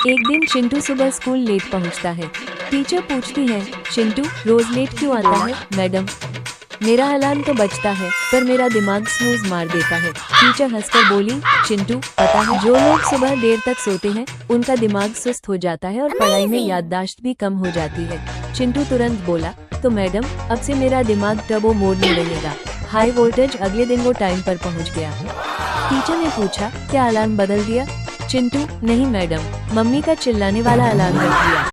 एक दिन चिंटू सुबह स्कूल लेट पहुंचता है। टीचर पूछती है, चिंटू रोज लेट क्यों आता है? मैडम, मेरा अलार्म तो बजता है पर मेरा दिमाग स्नूज मार देता है। टीचर हंसकर बोली, चिंटू पता है जो लोग सुबह देर तक सोते हैं उनका दिमाग सुस्त हो जाता है और पढ़ाई में याददाश्त भी कम हो जाती है। चिंटू तुरंत बोला, तो मैडम अब से मेरा दिमाग टर्बो मोड में रहेगा। High voltage. अगले दिन वो टाइम पर पहुंच गया। टीचर ने पूछा, क्या अलार्म बदल दिया? चिंटू, नहीं मैडम, मम्मी का चिल्लाने वाला अलार्म रख दिया।